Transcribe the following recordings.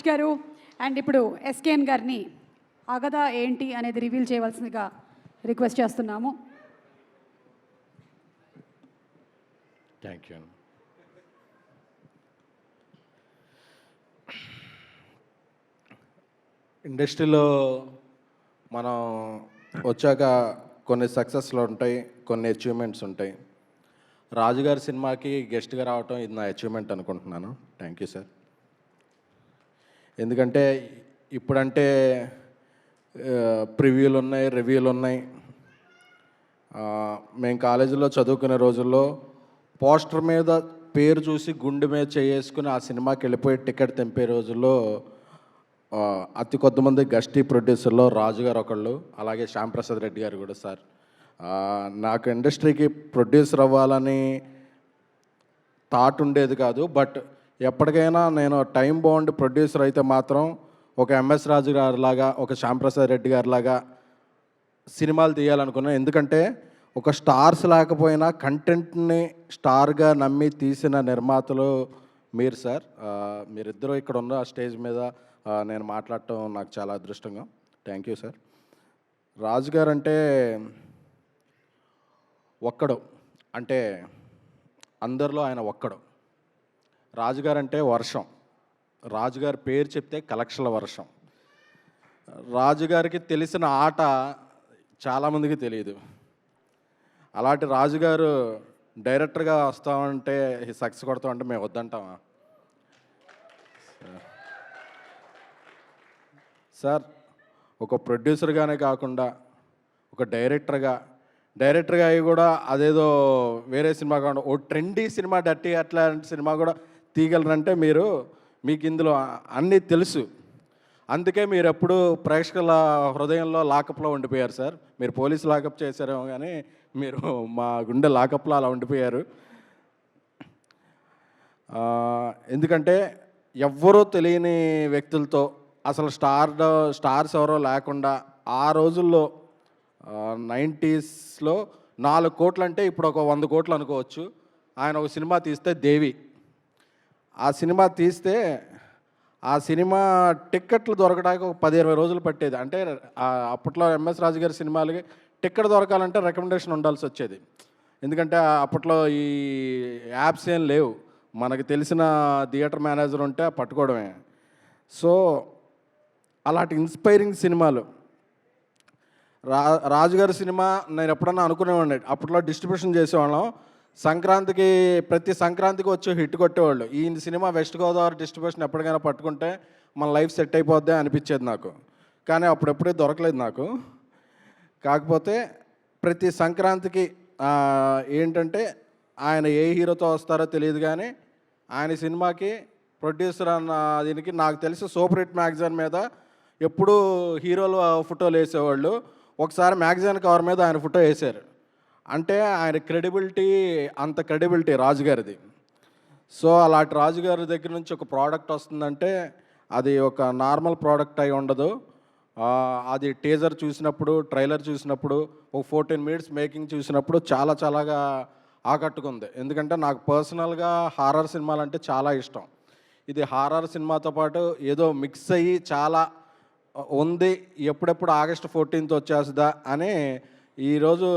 గారు అండ్ ఇప్పుడు ఎస్కేఎన్ గారిని అగదా ఏంటి అనేది రివీల్ చేయవలసిందిగా రిక్వెస్ట్ చేస్తున్నాము. Thank you. ఇండస్ట్రీలో మనం వచ్చాక కొన్ని సక్సెస్లు ఉంటాయి, కొన్ని అచీవ్మెంట్స్ ఉంటాయి. రాజుగారి సినిమాకి గెస్ట్గా రావటం ఇది నా అచీవ్మెంట్ అనుకుంటున్నాను. Thank you sir. ఎందుకంటే ఇప్పుడంటే ప్రివ్యూలు ఉన్నాయి, రివ్యూలు ఉన్నాయి. మేము కాలేజీలో చదువుకునే రోజుల్లో పోస్టర్ మీద పేరు చూసి గుండె మీద చేసుకుని ఆ సినిమాకి వెళ్ళిపోయి టికెట్ తెంపే రోజుల్లో అతి కొద్దిమంది గస్టీ ప్రొడ్యూసర్లో రాజుగారు ఒకళ్ళు, అలాగే శ్యాంప్రసాద్ రెడ్డి గారు కూడా. సార్, నాకు ఇండస్ట్రీకి ప్రొడ్యూసర్ అవ్వాలని థాట్ ఉండేది కాదు. బట్ ఎప్పటికైనా నేను టైం బాగుండి ప్రొడ్యూసర్ అయితే మాత్రం ఒక ఎంఎస్ రాజు గారిలాగా, ఒక శ్యాంప్రసాద్ రెడ్డి గారిలాగా సినిమాలు తీయాలనుకున్నాను. ఎందుకంటే ఒక స్టార్స్ లేకపోయినా కంటెంట్ని స్టార్గా నమ్మి తీసిన నిర్మాతలు మీరు సార్. మీరిద్దరూ ఇక్కడ ఉన్న స్టేజ్ మీద నేను మాట్లాడటం నాకు చాలా అదృష్టంగా. Thank you sir. రాజుగారు అంటే ఒక్కడు, అంటే అందరిలో ఆయన ఒక్కడు. రాజుగారు అంటే వర్షం. రాజుగారి పేరు చెప్తే కలెక్షన్ల వర్షం. రాజుగారికి తెలిసిన ఆట చాలామందికి తెలియదు. అలాంటి రాజుగారు డైరెక్టర్గా వస్తామంటే సక్సెస్ కొడతామంటే మేము వద్దంటామా సార్? ఒక ప్రొడ్యూసర్గానే కాకుండా ఒక డైరెక్టర్గా అయ్యి కూడా అదేదో వేరే సినిమా కాకుండా ఓ ట్రెండీ సినిమా, డర్టీ అట్లాంటి సినిమా కూడా తీయగలరంటే మీకు ఇందులో అన్నీ తెలుసు. అందుకే మీరు ఎప్పుడు ప్రేక్షకుల హృదయంలో లాకప్లో ఉండిపోయారు సార్. మీరు పోలీసు లాకప్ చేశారేమో కానీ మీరు మా గుండె లాకప్లో అలా ఉండిపోయారు. ఎందుకంటే ఎవ్వరూ తెలియని వ్యక్తులతో, అసలు స్టార్స్ ఎవరో లేకుండా ఆ రోజుల్లో 90స్లో 4 కోట్లు అంటే ఇప్పుడు ఒక 100 కోట్లు అనుకోవచ్చు. ఆయన ఒక సినిమా తీస్తే దేవి, ఆ సినిమా తీస్తే ఆ సినిమా టిక్కెట్లు దొరకడానికి ఒక 10-20 రోజులు పట్టేది. అంటే అప్పట్లో ఎంఎస్ రాజు గారి సినిమాలకి టిక్కెట్ దొరకాలంటే రికమెండేషన్ ఉండాల్సి వచ్చేది. ఎందుకంటే అప్పట్లో ఈ యాప్స్ ఏం లేవు. మనకు తెలిసిన థియేటర్ మేనేజర్ ఉంటే పట్టుకోవడమే. సో అలాంటి ఇన్స్పైరింగ్ సినిమాలు రాజుగారి సినిమా నేను ఎప్పుడన్నా అనుకునేవాడిని. అప్పట్లో డిస్ట్రిబ్యూషన్ చేసేవాళ్ళం. ప్రతి సంక్రాంతికి వచ్చి హిట్ కొట్టేవాళ్ళు. ఈ సినిమా వెస్ట్ గోదావరి డిస్ట్రిబ్యూషన్ ఎప్పటికైనా పట్టుకుంటే మన లైఫ్ సెట్ అయిపోద్ది అనిపించేది నాకు. కానీ అప్పుడెప్పుడే దొరకలేదు నాకు. కాకపోతే ప్రతి సంక్రాంతికి ఏంటంటే ఆయన ఏ హీరోతో వస్తారో తెలియదు కానీ ఆయన సినిమాకి ప్రొడ్యూసర్ అన్న దీనికి నాకు తెలిసి సూపర్ హిట్ మ్యాగజైన్ మీద ఎప్పుడూ హీరోలు ఫోటోలు వేసేవాళ్ళు. ఒకసారి మ్యాగజైన్ కవర్ మీద ఆయన ఫోటో వేశారు. అంటే ఆయన అంత క్రెడిబిలిటీ రాజుగారిది. సో అలాంటి రాజుగారి దగ్గర నుంచి ఒక ప్రోడక్ట్ వస్తుందంటే అది ఒక నార్మల్ ప్రోడక్ట్ అయి ఉండదు. అది టీజర్ చూసినప్పుడు, ట్రైలర్ చూసినప్పుడు, ఒక 14 మినిట్స్ మేకింగ్ చూసినప్పుడు చాలాగా ఆకట్టుకుంది. ఎందుకంటే నాకు పర్సనల్గా హారర్ సినిమాలు అంటే చాలా ఇష్టం. ఇది హారర్ సినిమాతో పాటు ఏదో మిక్స్ అయ్యి చాలా ఉంది. ఎప్పుడెప్పుడు ఆగస్టు 14th వచ్చేస్తుందా అని ఈరోజు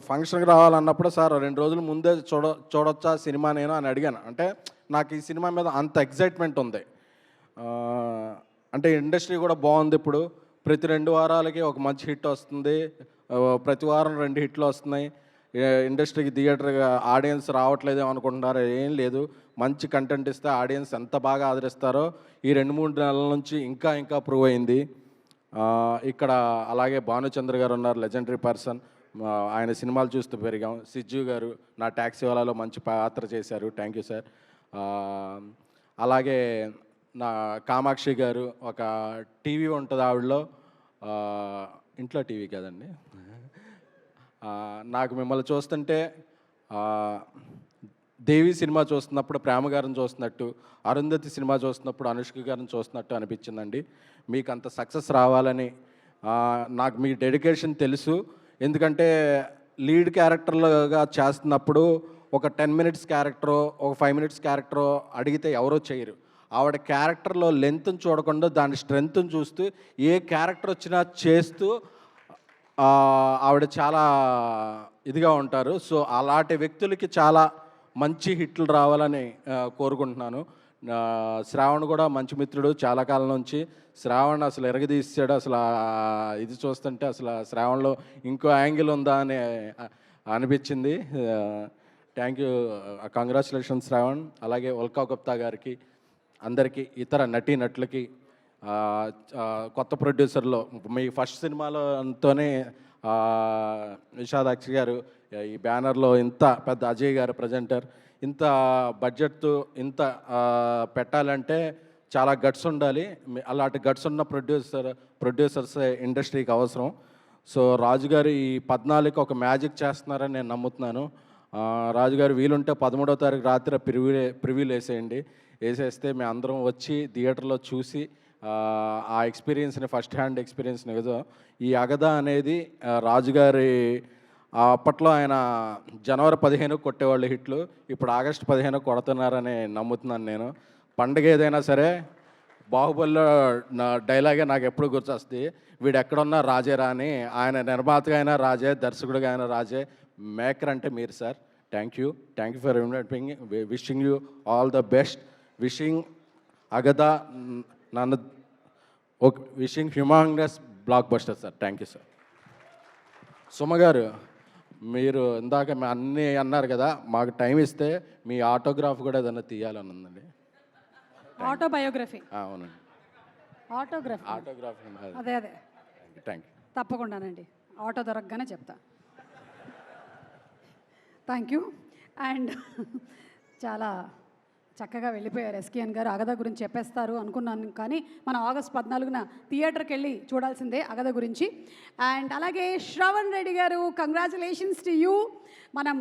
ఫంక్షన్కి రావాలన్నప్పుడు సార్ 2 రోజుల ముందే చూడొచ్చా సినిమా నేను అని అడిగాను. అంటే నాకు ఈ సినిమా మీద అంత ఎగ్జైట్మెంట్ ఉంది. అంటే ఇండస్ట్రీ కూడా బాగుంది. ఇప్పుడు ప్రతి 2 వారాలకి ఒక మంచి హిట్ వస్తుంది. ప్రతి వారం 2 హిట్లు వస్తున్నాయి. ఇండస్ట్రీకి థియేటర్గా ఆడియన్స్ రావట్లేదేమో అనుకుంటున్నారు. ఏం లేదు, మంచి కంటెంట్ ఇస్తే ఆడియన్స్ ఎంత బాగా ఆదరిస్తారో ఈ 2-3 నెలల నుంచి ఇంకా ప్రూవ్ అయింది. ఇక్కడ అలాగే భానుచంద్ర గారు ఉన్నారు, లెజెండరీ పర్సన్. ఆయన సినిమాలు చూస్తూ పెరిగాం. సిజ్జు గారు నా ట్యాక్సీ వాళ్ళలో మంచి పాత్ర చేశారు. Thank you sir. అలాగే నా కామాక్షి గారు ఒక టీవీ ఉంటుంది ఆవిడలో, ఇంట్లో టీవీ కదండి. నాకు మిమ్మల్ని చూస్తుంటే దేవి సినిమా చూస్తున్నప్పుడు ప్రేమ గారిని చూస్తున్నట్టు, అరుంధతి సినిమా చూస్తున్నప్పుడు అనుష్క గారిని చూస్తున్నట్టు అనిపించిందండి. మీకు అంత సక్సెస్ రావాలని నాకు మీ డెడికేషన్ తెలుసు. ఎందుకంటే లీడ్ క్యారెక్టర్లుగా చేస్తున్నప్పుడు ఒక 10 minutes క్యారెక్టరో ఒక 5 minutes క్యారెక్టరో అడిగితే ఎవరో చేయరు. ఆవిడ క్యారెక్టర్లో లెంత్ని చూడకుండా దాని స్ట్రెంగ్త్ని చూస్తూ ఏ క్యారెక్టర్ వచ్చినా చేస్తూ ఆవిడ చాలా ఇదిగా ఉంటారు. సో అలాంటి వ్యక్తులకి చాలా మంచి హిట్లు రావాలని కోరుకుంటున్నాను. శ్రావణ్ కూడా మంచి మిత్రుడు చాలా కాలం నుంచి. శ్రావణ్ అసలు ఎరగదీసాడు. అసలు ఇది చూస్తుంటే అసలు శ్రావణ్లో ఇంకో యాంగిల్ ఉందా అని అనిపించింది. Thank you, congratulations Shravan. అలాగే ఉల్కా గుప్తా గారికి, అందరికీ, ఇతర నటీనటులకి, కొత్త ప్రొడ్యూసర్లో మీ ఫస్ట్ సినిమాలోతోనే విషాదాక్షి గారు ఈ బ్యానర్లో ఇంత పెద్ద అజయ్ గారు ప్రజెంటర్, ఇంత బడ్జెట్తో ఇంత పెట్టాలంటే చాలా గట్స్ ఉండాలి. అలాంటి గట్స్ ఉన్న ప్రొడ్యూసర్స్ ఇండస్ట్రీకి అవసరం. సో రాజుగారు ఈ 14కి ఒక మ్యాజిక్ చేస్తున్నారని నేను నమ్ముతున్నాను. రాజుగారు వీలుంటే 13వ తారీఖు రాత్రి ప్రివ్యూలు వేసేస్తే మేము అందరం వచ్చి థియేటర్లో చూసి ఆ ఎక్స్పీరియన్స్ని, ఫస్ట్ హ్యాండ్ ఎక్స్పీరియన్స్ని ఏదో. ఈ అగద అనేది రాజుగారి అప్పట్లో ఆయన జనవరి 15 కొట్టేవాళ్ళు హిట్లు, ఇప్పుడు ఆగస్టు 15 కొడుతున్నారని నమ్ముతున్నాను నేను. పండుగ ఏదైనా సరే బాహుబలిలో నా డైలాగే నాకు ఎప్పుడు గుర్తొస్తుంది, వీడు ఎక్కడున్నా రాజేరా అని. ఆయన నిర్మాతగా అయినా రాజే, దర్శకుడిగా అయినా రాజే, మేకర్ అంటే మీరు sir. Thank you for inviting. Wishing you all the best. Wishing అగద నన్ను wishing humongous blockbuster sir. Thank you sir. Suma garu, మీరు ఇందాక అన్నీ అన్నారు కదా, మాకు టైం ఇస్తే మీ ఆటోగ్రాఫ్ కూడా ఏదైనా తీయాలని ఉందండి. ఆటోబయోగ్రఫీ? అవునండి, ఆటోగ్రాఫ్. అదే థ్యాంక్ యూ. తప్పకుండానండి, ఆటో దొరకగానే చెప్తా. Thank you. అండ్ చాలా చక్కగా వెళ్ళిపోయారు ఎస్కేఎన్ గారు. అగద గురించి చెప్పేస్తారు అనుకున్నాను, కానీ మనం ఆగస్ట్ 14న థియేటర్కి వెళ్ళి చూడాల్సిందే అగద గురించి. అండ్ అలాగే శ్రవణ్ రెడ్డి గారు, కంగ్రాచులేషన్స్ టు యూ. మనం